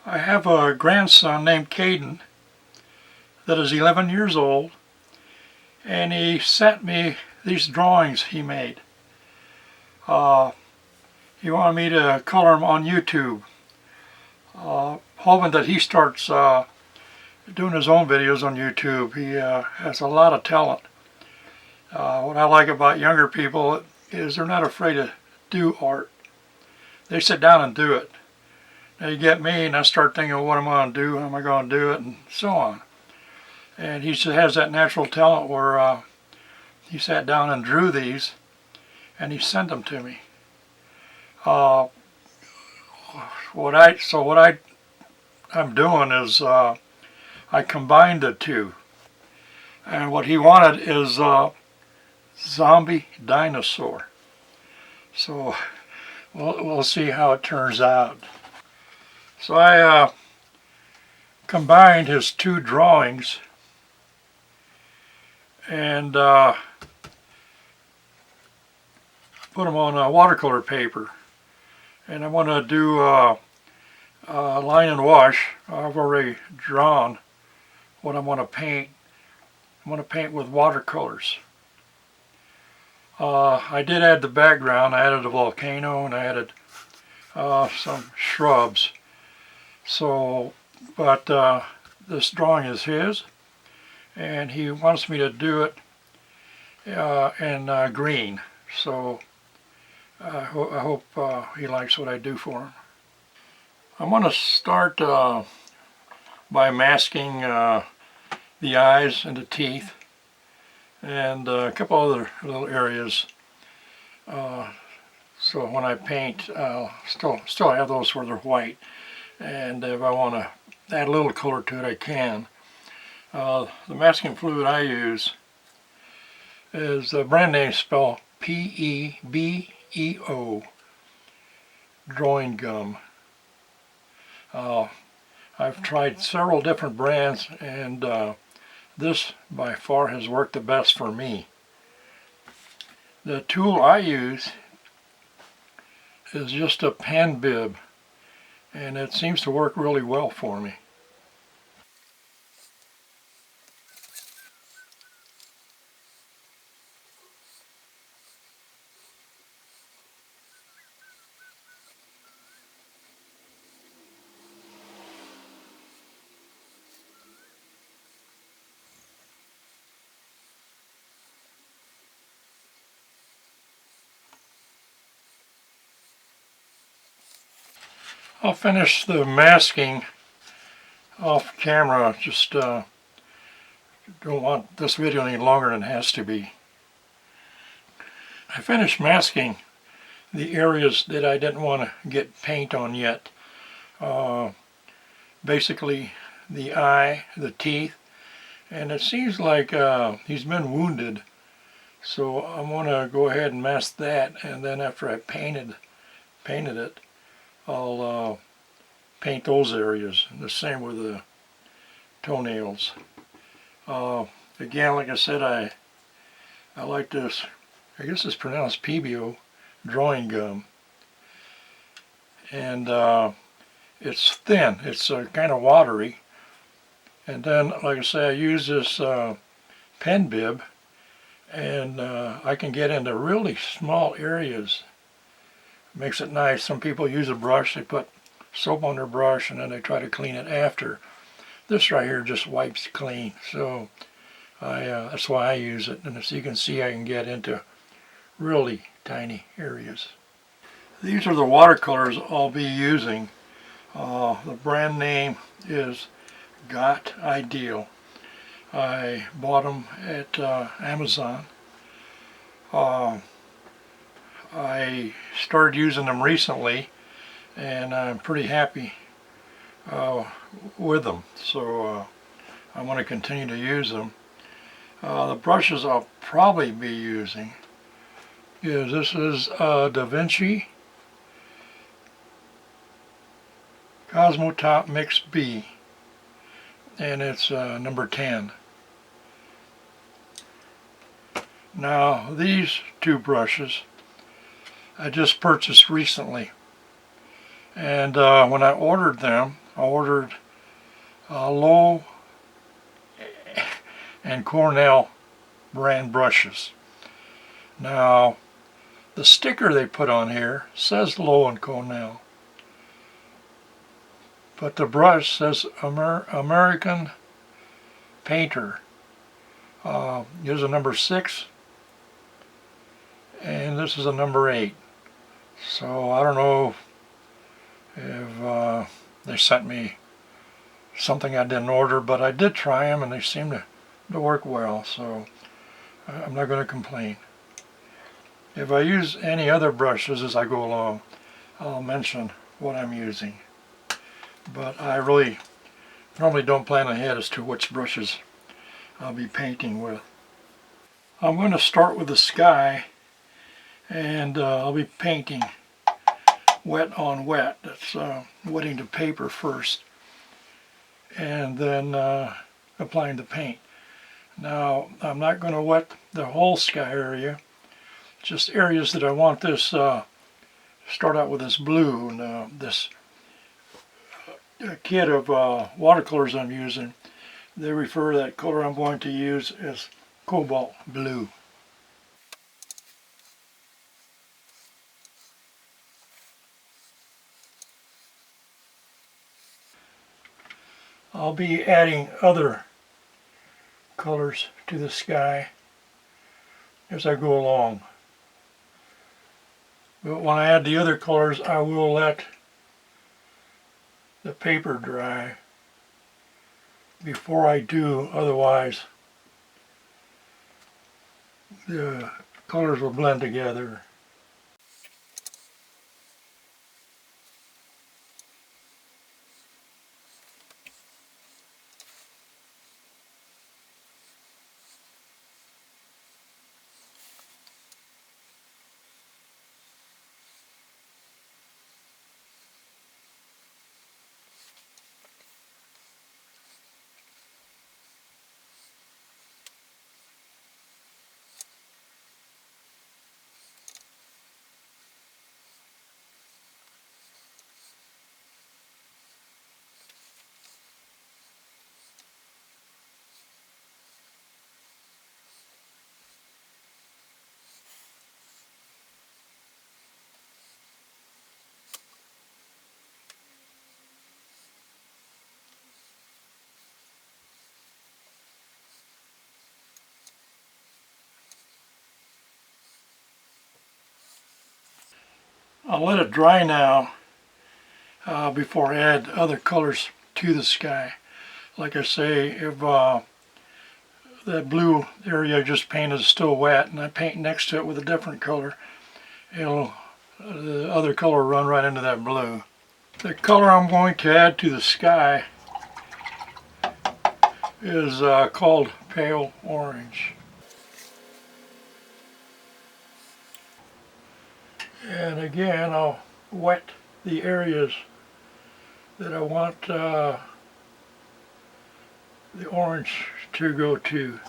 I have a grandson named Caden that is 11 years old, and he sent me these drawings he made. He wanted me to color them on YouTube, hoping that he starts doing his own videos on YouTube. He has a lot of talent. What I like about younger people is they're not afraid to do art. They sit down and do it. Now you get me and I start thinking, what am I going to do, how am I going to do it, and so on. And he just has that natural talent where he sat down and drew these and he sent them to me. What I'm doing is I combined the two. And what he wanted is Zombie Dinosaur. So we'll see how it turns out. So I combined his two drawings and put them on watercolor paper. And I'm going to do line and wash. I've already drawn what I'm going to paint. I'm going to paint with watercolors. I did add the background. I added a volcano and I added some shrubs. So, but this drawing is his, and he wants me to do it in green. So I hope he likes what I do for him. I'm going to start by masking the eyes and the teeth and a couple other little areas. So when I paint, I'll still have those where they're white. And if I want to add a little color to it, I can. The masking fluid I use is the brand name spelled P-E-B-E-O, drawing gum. I've tried several different brands, and this by far has worked the best for me. The tool I use is just a pen bib, and it seems to work really well for me. I'll finish the masking off camera. Just don't want this video any longer than it has to be. I finished masking the areas that I didn't want to get paint on yet. Basically the eye, the teeth, and it seems like he's been wounded. So I'm going to go ahead and mask that, and then after I painted it, I'll paint those areas. And the same with the toenails. Again, like I said, I like this. I guess it's pronounced PBO drawing gum, and it's thin. It's kind of watery. And then, like I say, I use this pen bib, and I can get into really small areas. Makes it nice. Some people use a brush, they put soap on their brush and then they try to clean it after. This right here just wipes clean, so that's why I use it. And as you can see, I can get into really tiny areas. These are the watercolors I'll be using. The brand name is Got Ideal. I bought them at Amazon. I started using them recently, and I'm pretty happy with them. So I want to continue to use them. The brushes I'll probably be using is this is Da Vinci Cosmo Top Mix B, and it's number 10. Now these two brushes I just purchased recently, and when I ordered them I ordered Lowe and Cornell brand brushes. Now, the sticker they put on here says Lowe and Cornell, but the brush says American Painter. Here's a number 6, and this is a number 8. So I don't know if they sent me something I didn't order, but I did try them and they seem to work well, so I'm not going to complain. If I use any other brushes as I go along, I'll mention what I'm using. But I really normally don't plan ahead as to which brushes I'll be painting with. I'm going to start with the sky, and I'll be painting wet on wet. That's wetting the paper first, and then applying the paint. Now, I'm not going to wet the whole sky area, just areas that I want this, start out with this blue, and this kit of watercolors I'm using, they refer to that color I'm going to use as cobalt blue. I'll be adding other colors to the sky as I go along. But when I add the other colors, I will let the paper dry before I do, otherwise the colors will blend together. I'll let it dry now before I add other colors to the sky. Like I say, if that blue area I just painted is still wet and I paint next to it with a different color, it'll the other color run right into that blue. The color I'm going to add to the sky is called pale orange. And again, I'll wet the areas that I want the orange to go to.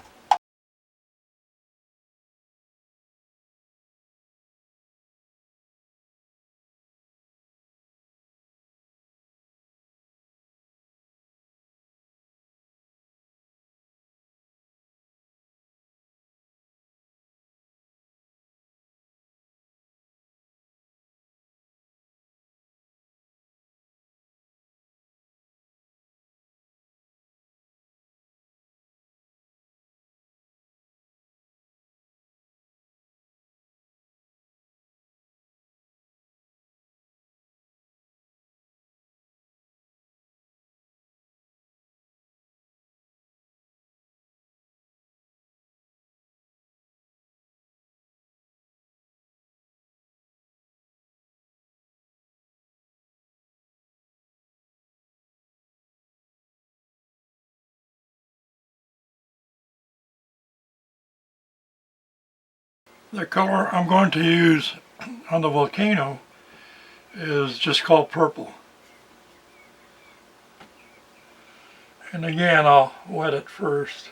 The color I'm going to use on the volcano is just called purple. And again, I'll wet it first.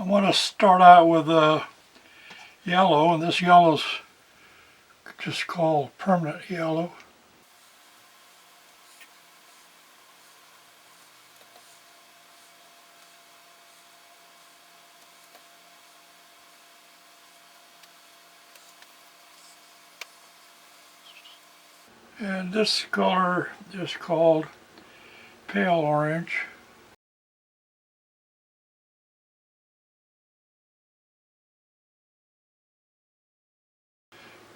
want to start out with yellow, and this yellow's just called permanent yellow. And this color is called pale orange.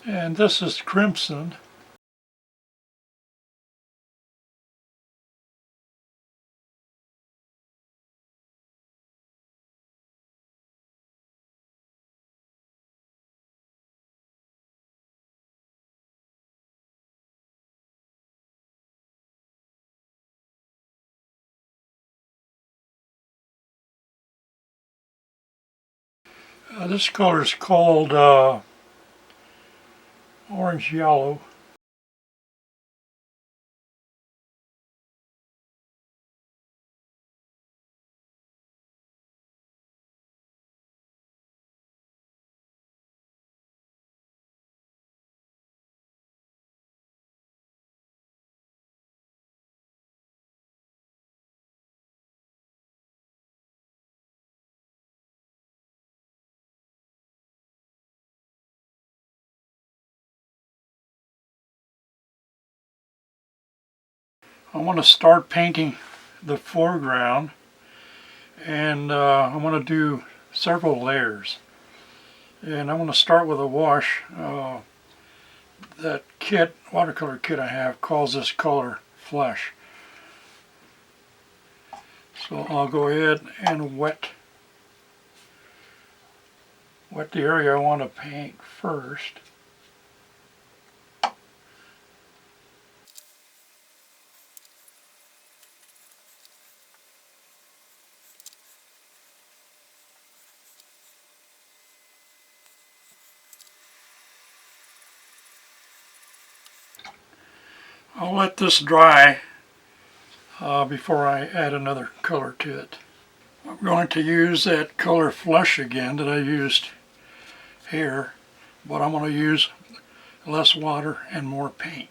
And this is crimson. This color is called orange yellow. I want to start painting the foreground, and I want to do several layers. And I want to start with a wash. That kit, watercolor kit I have, calls this color Flesh. So I'll go ahead and wet the area I want to paint first. I'll let this dry before I add another color to it. I'm going to use that color Flesh again that I used here, but I'm going to use less water and more paint.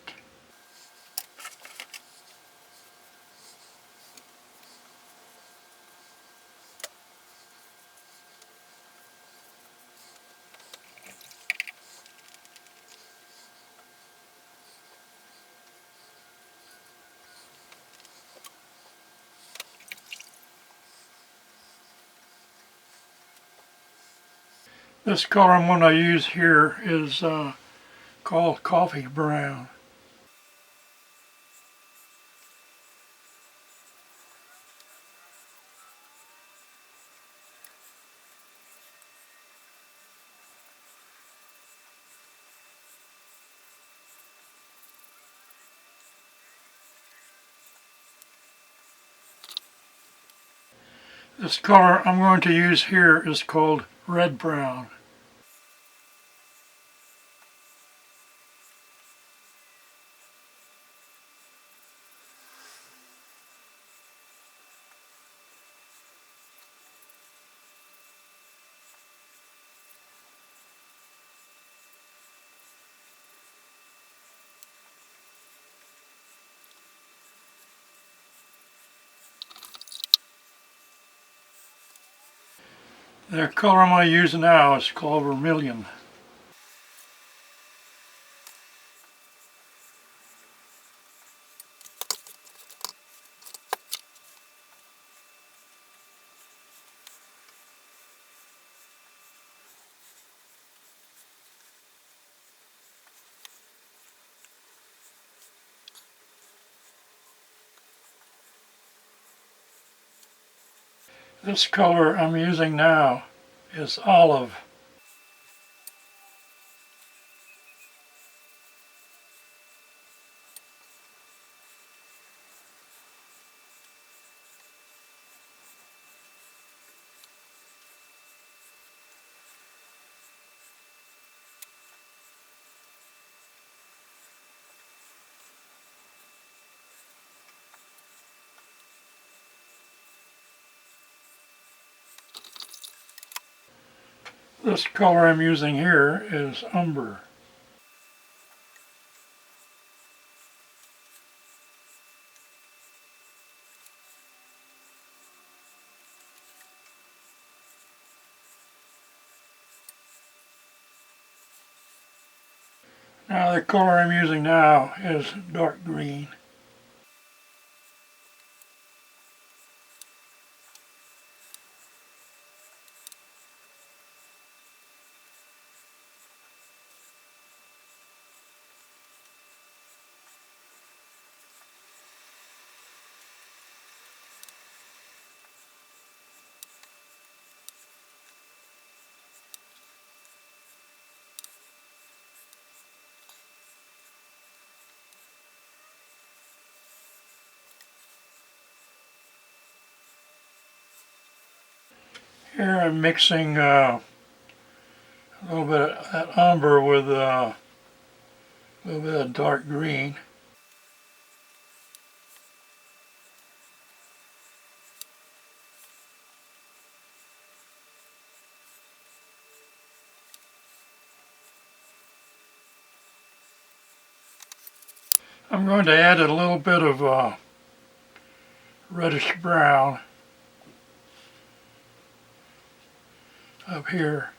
This color I'm going to use here is called Coffee Brown. This color I'm going to use here is called Red Brown. The color I'm going to use now is called Vermilion. This color I'm using now is Olive. This color I'm using here is umber. Now the color I'm using now is dark green. Here I'm mixing a little bit of that umber with a little bit of dark green. I'm going to add a little bit of reddish brown up here.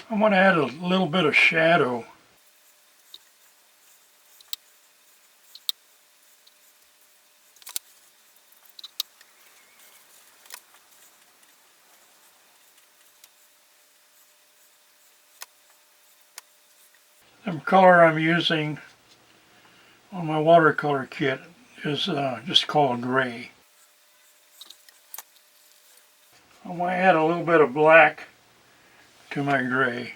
I'm going to add a little bit of shadow. The color I'm using on my watercolor kit is just called gray. I want to add a little bit of black to my gray.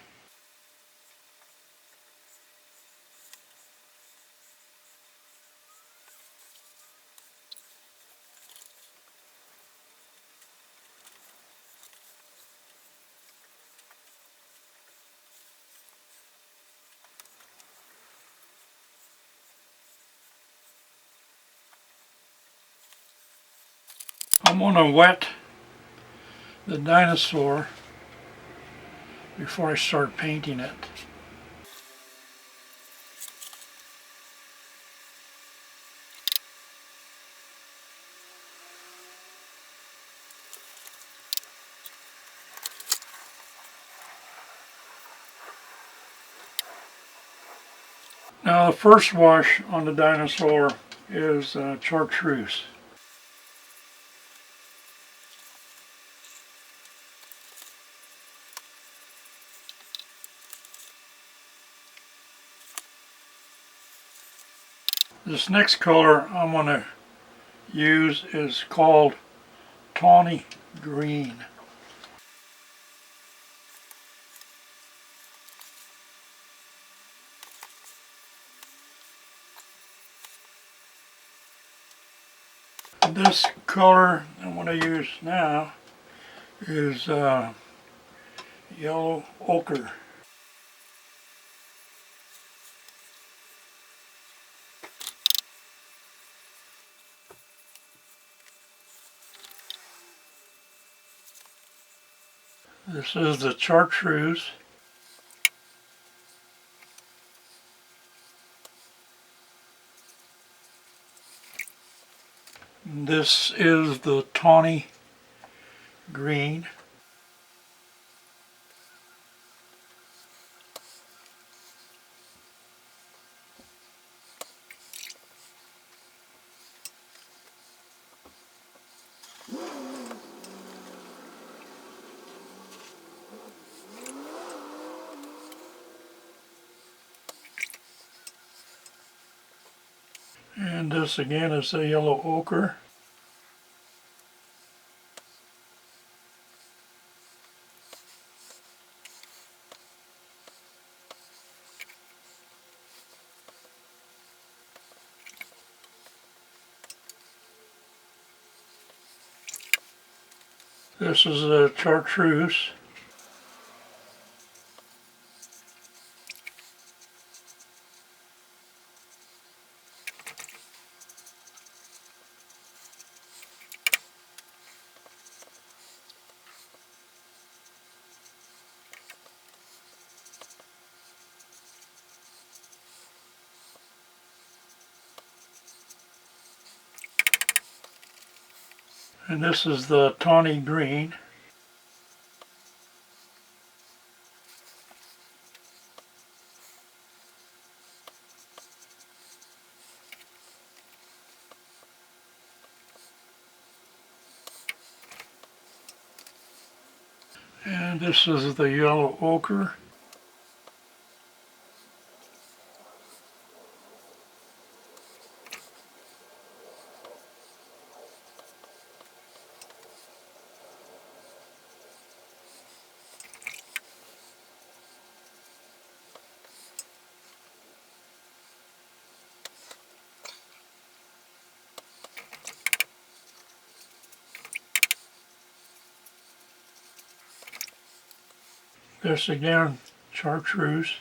I'm going to wet the dinosaur before I start painting it. Now the first wash on the dinosaur is chartreuse. This next color I'm going to use is called tawny green. This color I'm going to use now is yellow ochre. This is the chartreuse. This is the tawny green. And this again is the yellow ochre. This is a chartreuse. And this is the tawny green. And this is the yellow ochre. This again, chartreuse.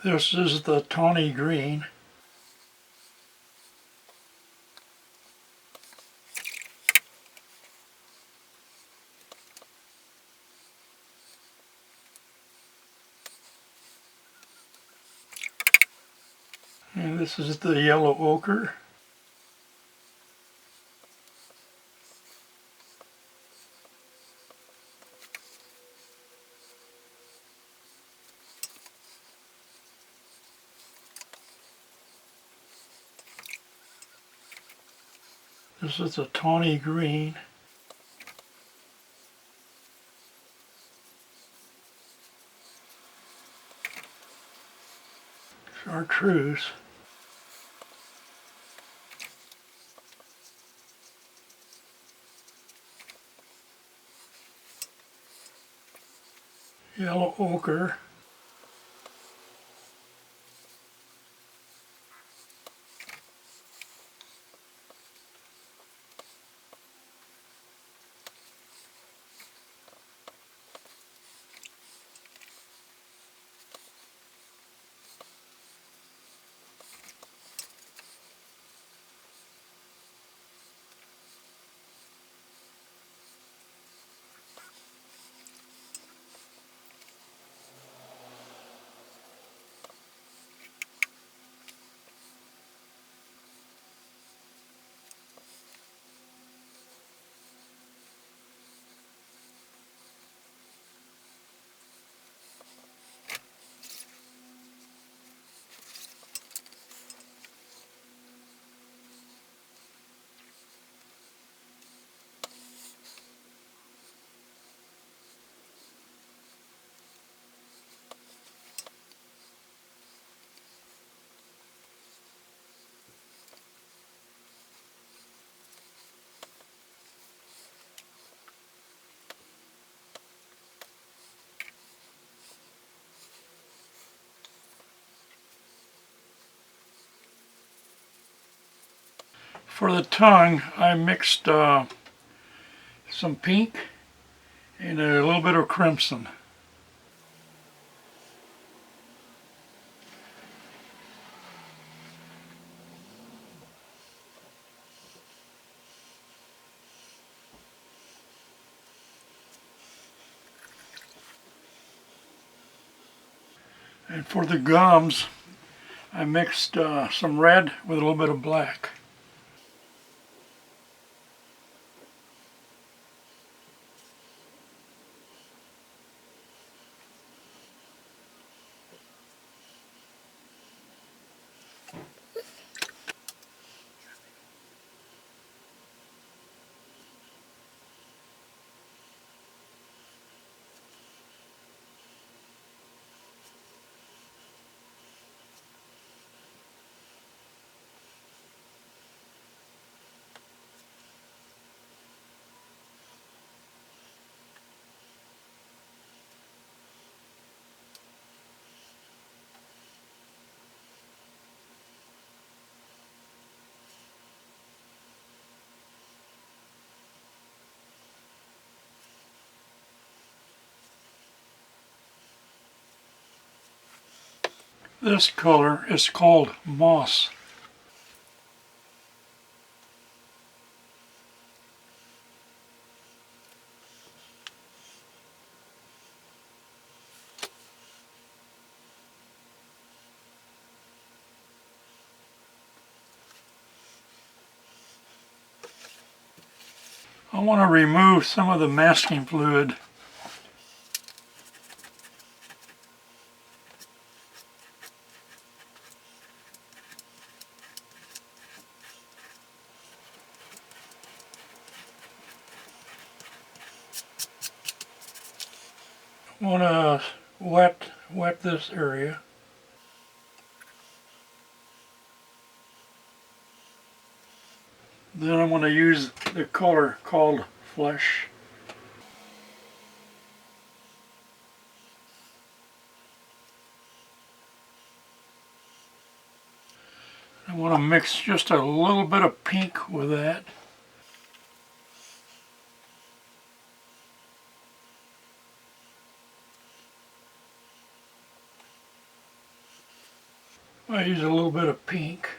This is the tawny green. And this is the yellow ochre. This is the tawny green. Chartreuse. Yellow ochre. For the tongue, I mixed some pink and a little bit of crimson. And for the gums, I mixed some red with a little bit of black. This color is called moss. I want to remove some of the masking fluid. I want to wet this area. Then I'm going to use the color called Flesh. I want to mix just a little bit of pink with that. I use a little bit of pink.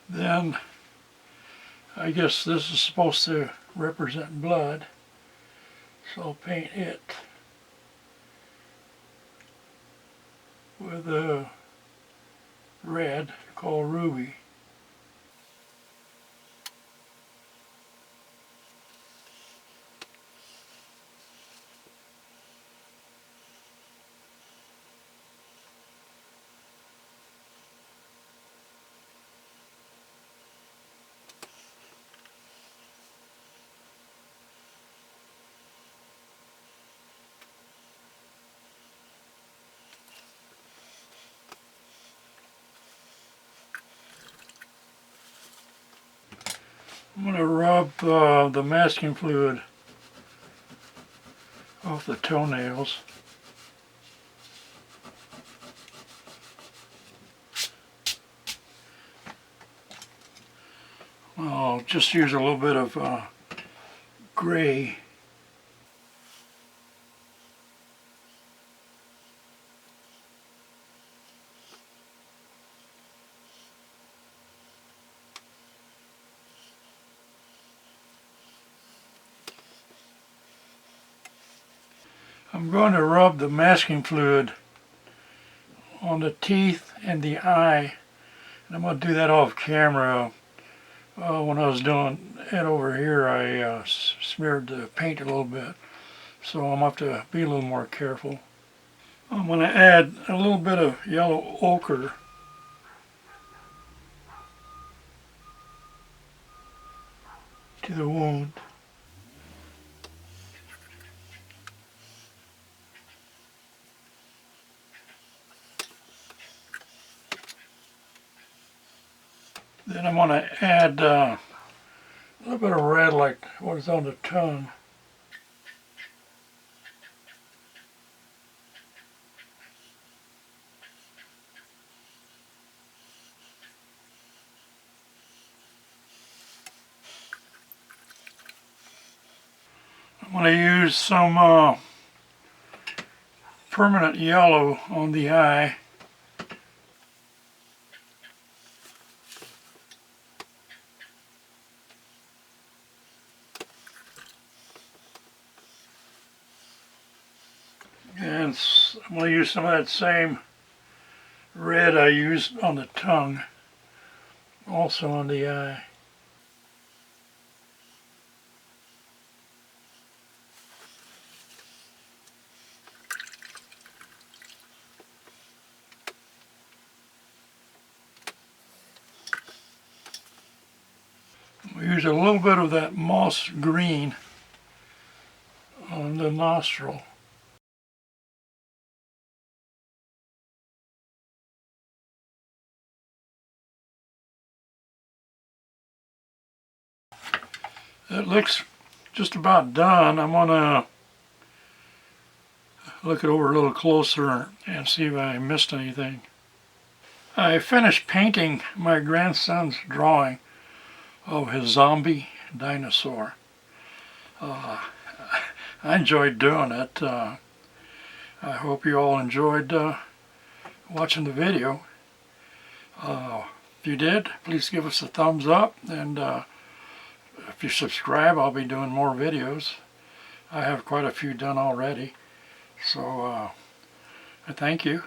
Then I guess this is supposed to represent blood, so I'll paint it with a red called Ruby. I'm going to rub the masking fluid off the toenails. I'll just use a little bit of gray. I'm going to rub the masking fluid on the teeth and the eye, and I'm going to do that off camera. When I was doing it over here, I smeared the paint a little bit, so I'm going to have to be a little more careful. I'm going to add a little bit of yellow ochre to the wound. Then I'm going to add a little bit of red like what is on the tongue. I'm going to use some permanent yellow on the eye. And I'm going to use some of that same red I used on the tongue, also on the eye. We use a little bit of that moss green on the nostril. It looks just about done. I'm going to look it over a little closer and see if I missed anything. I finished painting my grandson's drawing of his zombie dinosaur. I enjoyed doing it. I hope you all enjoyed watching the video. If you did, please give us a thumbs up, and if you subscribe, I'll be doing more videos. I have quite a few done already, so I thank you.